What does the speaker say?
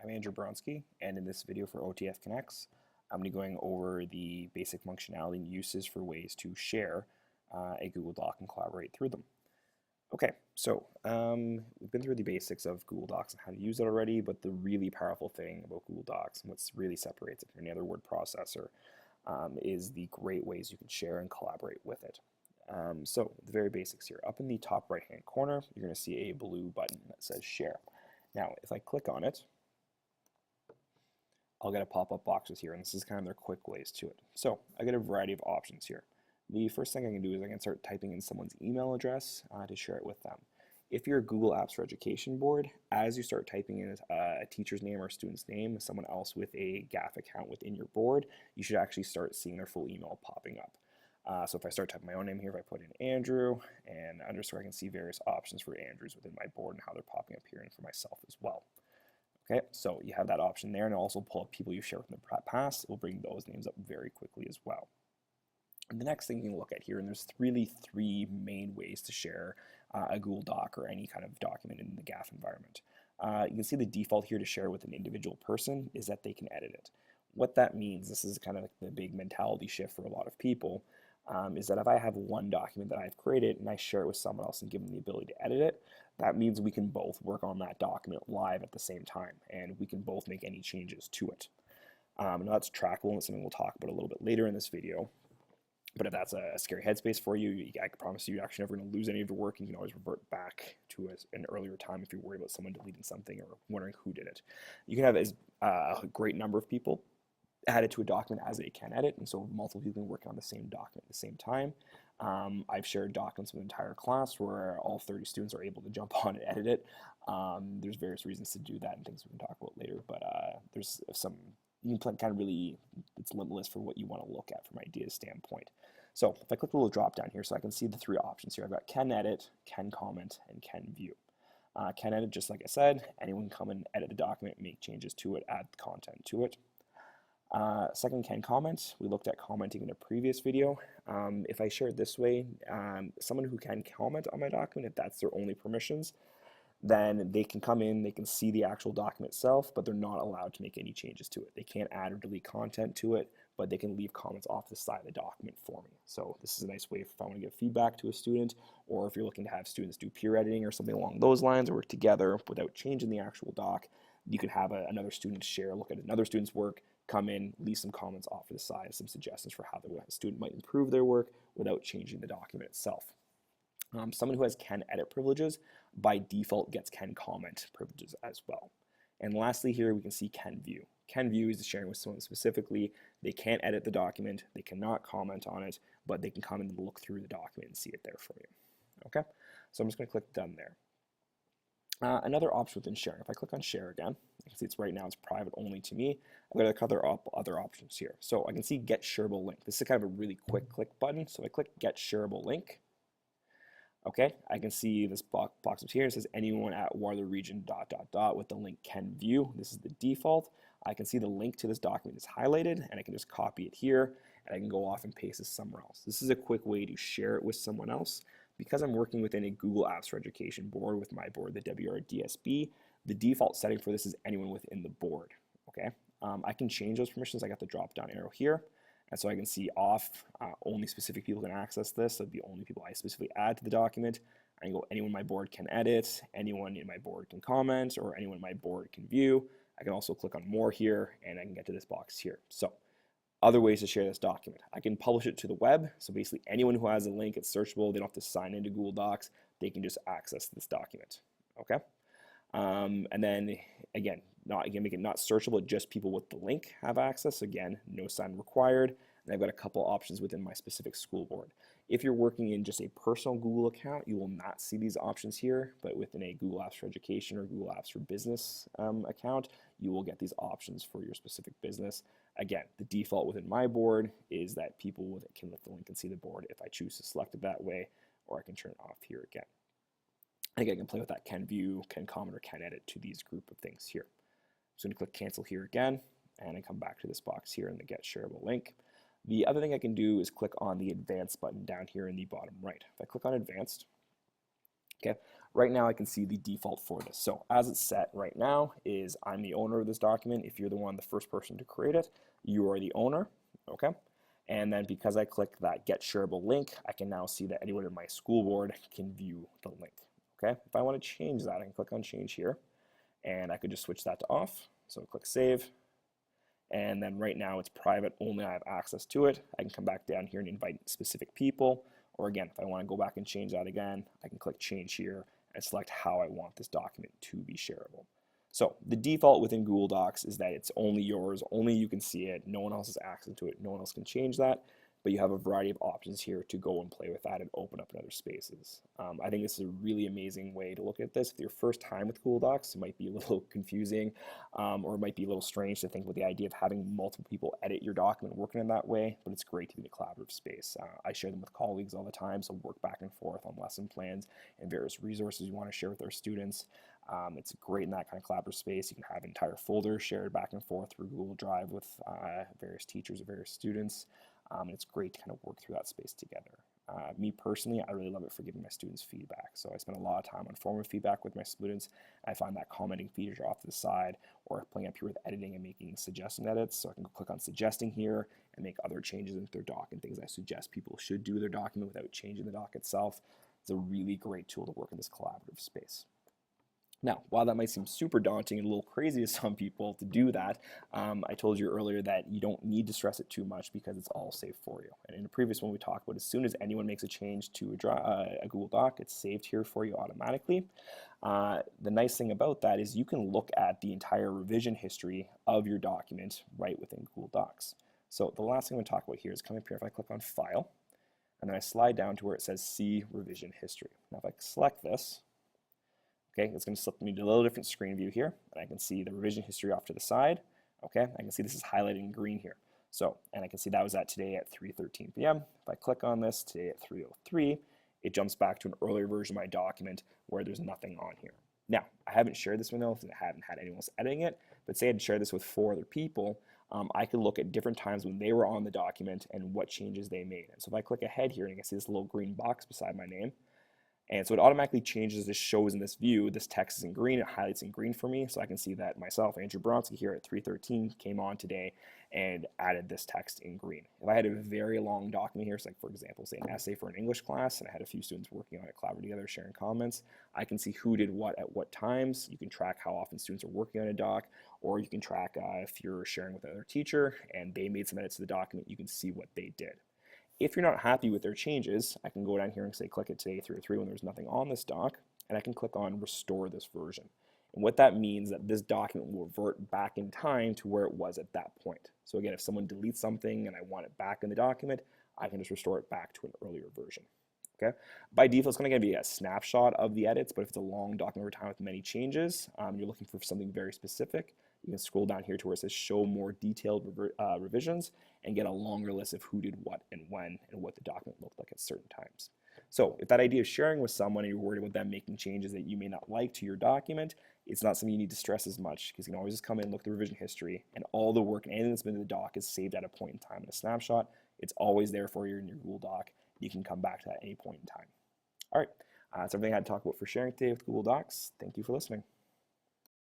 I'm Andrew Bronski, and in this video for OTF Connects, I'm going to be going over the basic functionality and uses for ways to share a Google Doc and collaborate through them. Okay, so we've been through the basics of Google Docs and how to use it already, but the really powerful thing about Google Docs and what really separates it from any other word processor is the great ways you can share and collaborate with it. So the very basics here. Up in the top right hand corner, you're going to see a blue button that says Share. Now, if I click on it, I'll get a pop-up boxes here, and this is kind of their quick ways to it. So I get a variety of options here. The first thing I can do is I can start typing in someone's email address to share it with them. If you're a Google Apps for Education board, as you start typing in a teacher's name or a student's name, someone else with a GAF account within your board, you should actually start seeing their full email popping up. So if I start typing my own name here, if I put in Andrew and underscore, I can see various options for Andrews within my board and how they're popping up here, and for myself as well. Okay, so you have that option there, and it'll also pull up people you've shared in the past. It will bring those names up very quickly as well. And the next thing you can look at here, and there's really three main ways to share a Google Doc or any kind of document in the GAF environment. You can see the default here to share with an individual person is that they can edit it. What that means, this is kind of like the big mentality shift for a lot of people, is that if I have one document that I've created and I share it with someone else and give them the ability to edit it, that means we can both work on that document live at the same time, and we can both make any changes to it. And that's trackable, and it's something we'll talk about a little bit later in this video. But if that's a scary headspace for you, I can promise you're actually never going to lose any of your work, and you can always revert back to an earlier time if you're worried about someone deleting something or wondering who did it. You can have a great number of people added to a document as they can edit, and so multiple people can work on the same document at the same time. I've shared documents with an entire class where all 30 students are able to jump on and edit it. There's various reasons to do that and things we can talk about later, but there's some, you can kind of really, it's limitless for what you want to look at from ideas standpoint. So if I click the little drop down here, so I can see the three options here. I've got can edit, can comment, and can view. Can edit, just like I said, anyone can come and edit the document, make changes to it, add content to it. Second, can comment. We looked at commenting in a previous video. If I share it this way, someone who can comment on my document, if that's their only permissions, then they can come in, they can see the actual document itself, but they're not allowed to make any changes to it. They can't add or delete content to it, but they can leave comments off the side of the document for me. So this is a nice way if I want to give feedback to a student, or if you're looking to have students do peer editing or something along those lines, or work together without changing the actual doc. You can have another student share, look at another student's work, come in, leave some comments off to the side, some suggestions for how the student might improve their work without changing the document itself. Someone who has can edit privileges by default gets can comment privileges as well. And lastly here we can see can view. Can view is sharing with someone specifically. They can't edit the document, they cannot comment on it, but they can come and look through the document and see it there for you. Okay, so I'm just going to click done there. Another option within sharing, if I click on share again, you can see it's right now it's private only to me. I've got a couple other options here. So I can see get shareable link. This is kind of a really quick click button. So I click get shareable link. Okay, I can see this box up here. It says anyone at Waterloo Region ... with the link can view. This is the default. I can see the link to this document is highlighted, and I can just copy it here, and I can go off and paste this somewhere else. This is a quick way to share it with someone else. Because I'm working within a Google Apps for Education board with my board, the WRDSB, the default setting for this is anyone within the board. Okay, I can change those permissions. I got the drop down arrow here, and so I can see off, only specific people can access this, so the only people I specifically add to the document. I can go anyone in my board can edit, anyone in my board can comment, or anyone in my board can view. I can also click on more here, and I can get to this box here. So other ways to share this document. I can publish it to the web, so basically anyone who has a link, it's searchable, they don't have to sign into Google Docs, they can just access this document, okay? And then, again, make it not searchable, just people with the link have access. Again, no sign required. And I've got a couple options within my specific school board. If you're working in just a personal Google account, you will not see these options here, but within a Google Apps for Education or Google Apps for Business account, you will get these options for your specific business. Again, the default within my board is that people can lift the link and see the board if I choose to select it that way, or I can turn it off here again. Again, I can play with that can view, can comment, or can edit to these group of things here. So I'm going to click cancel here again, and I come back to this box here in the get shareable link. The other thing I can do is click on the advanced button down here in the bottom right. If I click on advanced, Okay, right now I can see the default for this. So as it's set right now is I'm the owner of this document. If you're the first person to create it, you are the owner, okay? And then because I click that get shareable link, I can now see that anyone in my school board can view the link, okay? If I want to change that, I can click on change here, and I could just switch that to off. So click save, and then right now it's private, only I have access to it. I can come back down here and invite specific people, or again, if I want to go back and change that again, I can click change here and select how I want this document to be shareable. So the default within Google Docs is that it's only yours, only you can see it, no one else has access to it, no one else can change that, but you have a variety of options here to go and play with that and open up in other spaces. I think this is a really amazing way to look at this. If your first time with Google Docs, it might be a little confusing, or it might be a little strange to think about the idea of having multiple people edit your document working in that way, but it's great to be in a collaborative space. I share them with colleagues all the time, so work back and forth on lesson plans and various resources you want to share with our students. It's great in that kind of collaborative space. You can have entire folders shared back and forth through Google Drive with various teachers or various students. It's great to kind of work through that space together. Me personally, I really love it for giving my students feedback. So I spend a lot of time on formative feedback with my students. I find that commenting feature off to the side, or playing up here with editing and making suggestion edits. So I can click on suggesting here and make other changes into their doc and things I suggest people should do with their document without changing the doc itself. It's a really great tool to work in this collaborative space. Now, while that might seem super daunting and a little crazy to some people to do that, I told you earlier that you don't need to stress it too much because it's all saved for you. And in the previous one we talked about, as soon as anyone makes a change to a Google Doc, it's saved here for you automatically. The nice thing about that is you can look at the entire revision history of your document right within Google Docs. So the last thing I'm going to talk about here is come up here, if I click on File, and then I slide down to where it says See Revision History. Now if I select this, okay, it's going to slip me to a little different screen view here, and I can see the revision history off to the side. Okay, I can see this is highlighted in green here. So, and I can see that was at today at 3:13 p.m. If I click on this today at 3:03, it jumps back to an earlier version of my document where there's nothing on here. Now, I haven't shared this with anyone else and I haven't had anyone else editing it, but say I'd share this with 4 other people, I could look at different times when they were on the document and what changes they made. And so if I click ahead here, and you can see this little green box beside my name, and so it automatically changes, this shows in this view, this text is in green, it highlights in green for me, so I can see that myself, Andrew Bronski, here at 3:13 came on today and added this text in green. If I had a very long document here, so like for example, say an essay for an English class, and I had a few students working on it, collaborating together, sharing comments, I can see who did what at what times. You can track how often students are working on a doc, or you can track if you're sharing with another teacher and they made some edits to the document, you can see what they did. If you're not happy with their changes, I can go down here and say click it today 3:03 when there's nothing on this doc, and I can click on restore this version. And what that means that this document will revert back in time to where it was at that point. So again, if someone deletes something and I want it back in the document, I can just restore it back to an earlier version. Okay. By default, it's going to be a snapshot of the edits, but if it's a long document over time with many changes, you're looking for something very specific, you can scroll down here to where it says show more detailed revisions and get a longer list of who did what and when and what the document looked like at certain times. So if that idea of sharing with someone and you're worried about them making changes that you may not like to your document, it's not something you need to stress as much, because you can always just come in, look at the revision history, and all the work and anything that's been in the doc is saved at a point in time in a snapshot. It's always there for you in your Google Doc. You can come back to that at any point in time. All right, that's everything I had to talk about for sharing today with Google Docs. Thank you for listening.